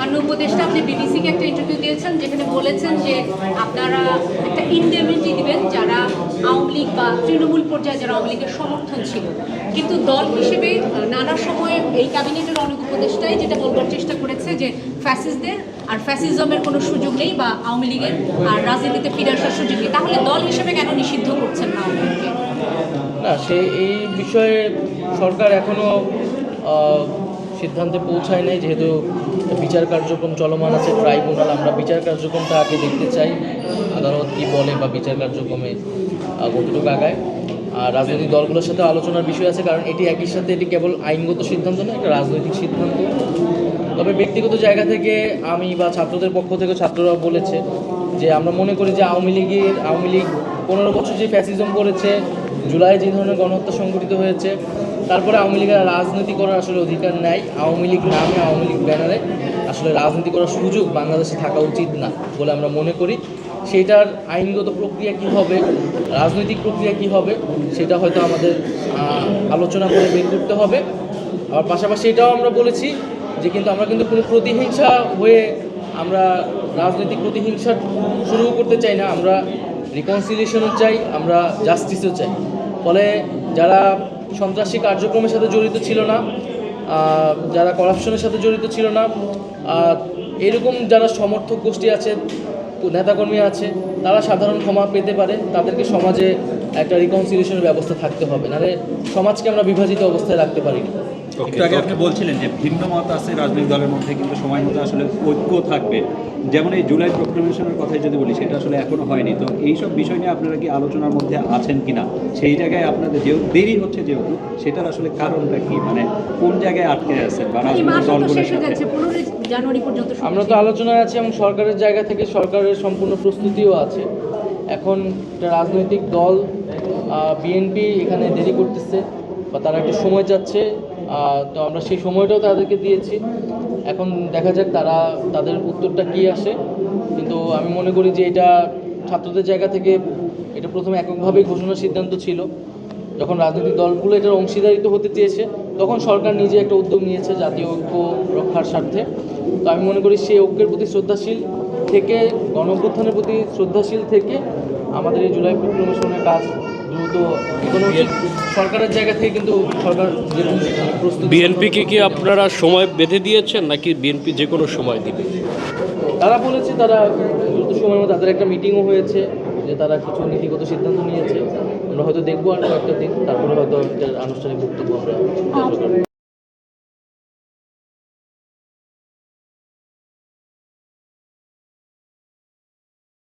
মাননীয় উপদেষ্টা আপনি বিবিসিকে একটা ইন্টারভিউ দিয়েছেন যেখানে বলেছেন যে আপনারা একটা ইনডেমনিটি দিবেন যারা আওয়ামী লীগ বা তৃণমূল পর্যায়ে যারা আওয়ামী লীগের সমর্থন ছিল, কিন্তু দল হিসেবে নানা সময়ে এই ক্যাবিনেটের অনেক উপদেষ্টাই যেটা বলবার চেষ্টা করেছে যে ফ্যাসিস্টদের আর ফ্যাসিজমের কোনো সুযোগ নেই বা আওয়ামী লীগের আর রাজনীতিতে ফিরে আসার সুযোগ নেই। তাহলে দল হিসেবে কেন নিষিদ্ধ করছেন না আওয়ামী লীগকে? না, এই বিষয়ে সরকার এখনও সিদ্ধান্তে পৌঁছায় নাই, যেহেতু বিচার কার্যক্রম চলমান আছে, ট্রাইব্যুনাল। আমরা বিচার কার্যক্রমটা আগে দেখতে চাই, আদালত কী বলে বা বিচার কার্যক্রমে কতটুকু আগায়। আর রাজনৈতিক দলগুলোর সাথে আলোচনার বিষয় আছে, কারণ এটি একই সাথে এটি কেবল আইনগত সিদ্ধান্ত নয়, একটা রাজনৈতিক সিদ্ধান্ত। তবে ব্যক্তিগত জায়গা থেকে আমি বা ছাত্রদের পক্ষ থেকে ছাত্ররা বলেছে যে আমরা মনে করি যে আওয়ামী লীগ 15 বছর যে ফ্যাসিজম করেছে, জুলাই যে ধরনের গণহত্যা সংঘটিত হয়েছে, তারপরে আওয়ামী লীগের রাজনীতি করার আসলে অধিকার নাই। আওয়ামী লীগ নামে, আওয়ামী লীগ ব্যানারে আসলে রাজনীতি করার সুযোগ বাংলাদেশে থাকা উচিত না বলে আমরা মনে করি। সেইটার আইনগত প্রক্রিয়া কী হবে, রাজনৈতিক প্রক্রিয়া কী হবে, সেটা হয়তো আমাদের আলোচনা করে বের করতে হবে। আবার পাশাপাশি এটাও আমরা বলেছি যে আমরা কিন্তু কোনো প্রতিহিংসা হয়ে আমরা রাজনৈতিক প্রতিহিংসা শুরু করতে চাই না। আমরা রিকনসিলিয়েশনও চাই, আমরা জাস্টিসও চাই। ফলে যারা সন্ত্রাসী কার্যক্রমের সাথে জড়িত ছিল না, যারা করাপশনের সাথে জড়িত ছিল না, এরকম যারা সমর্থক গোষ্ঠী আছে, নেতাকর্মী আছে, তারা সাধারণ ক্ষমা পেতে পারে। তাদেরকে সমাজে একটা রিকনসিলিয়েশনের ব্যবস্থা থাকতে হবে, নাহলে সমাজকে আমরা বিভাজিত অবস্থায় রাখতে পারি না। একটু আগে আপনি বলছিলেন যে ভিন্ন মত আছে রাজনৈতিক দলের মধ্যে, কিন্তু সময় মতো আসলে ঐক্য থাকবে। যেমন এই জুলাই প্রক্লেমেশনের কথাই যদি বলি, সেটা আসলে এখনো হয়নি। তো এইসব বিষয় নিয়ে আপনারা কি আলোচনার মধ্যে আছেন কিনা? সেই জায়গায় আপনাদের যেহেতু দেরি হচ্ছে, যেহেতু সেটার আসলে কারণটা কি, মানে কোন জায়গায় আটকে আছেন বা রাজনৈতিক দলগুলোর সাথে? আমরা তো আলোচনায় আছি এবং সরকারের জায়গা থেকে সরকারের সম্পূর্ণ প্রস্তুতিও আছে। এখন একটা রাজনৈতিক দল বিএনপি এখানে দেরি করতেছে বা তারা একটু সময় চাচ্ছে, তো আমরা সেই সময়টাও তাদেরকে দিয়েছি। এখন দেখা যাক তাদের উত্তরটা কী আসে। কিন্তু আমি মনে করি যে এটা ছাত্রদের জায়গা থেকে এটা প্রথমে এককভাবেই ঘোষণার সিদ্ধান্ত ছিল। যখন রাজনৈতিক দলগুলো এটার অংশীদারিত্ব হতে চেয়েছে, তখন সরকার নিজে একটা উদ্যোগ নিয়েছে জাতীয় ঐক্য রক্ষার স্বার্থে। তো আমি মনে করি সেই ঐক্যের প্রতি শ্রদ্ধাশীল থেকে, গণঅভ্যুত্থানের প্রতি শ্রদ্ধাশীল থেকে আমাদের এই জুলাই প্রক্লেমেশনের কাজ দ্রুত এগোনো উচিত। সরকারের জায়গা থেকে কিন্তু সরকার যে প্রস্তুত। বিএনপিকে কি আপনারা সময় বেঁধে দিয়েছেন, নাকি বিএনপি যে কোনো সময় দিবে? তারা বলেছে তারা দ্রুত সময়ের মধ্যে, তাদের একটা মিটিংও হয়েছে যে তারা কিছু নীতিগত সিদ্ধান্ত নিয়েছে। আমরা হয়তো দেখবো আর কয়েকটা দিন, তারপরে হয়তো এটার আনুষ্ঠানিক বক্তব্য আমরা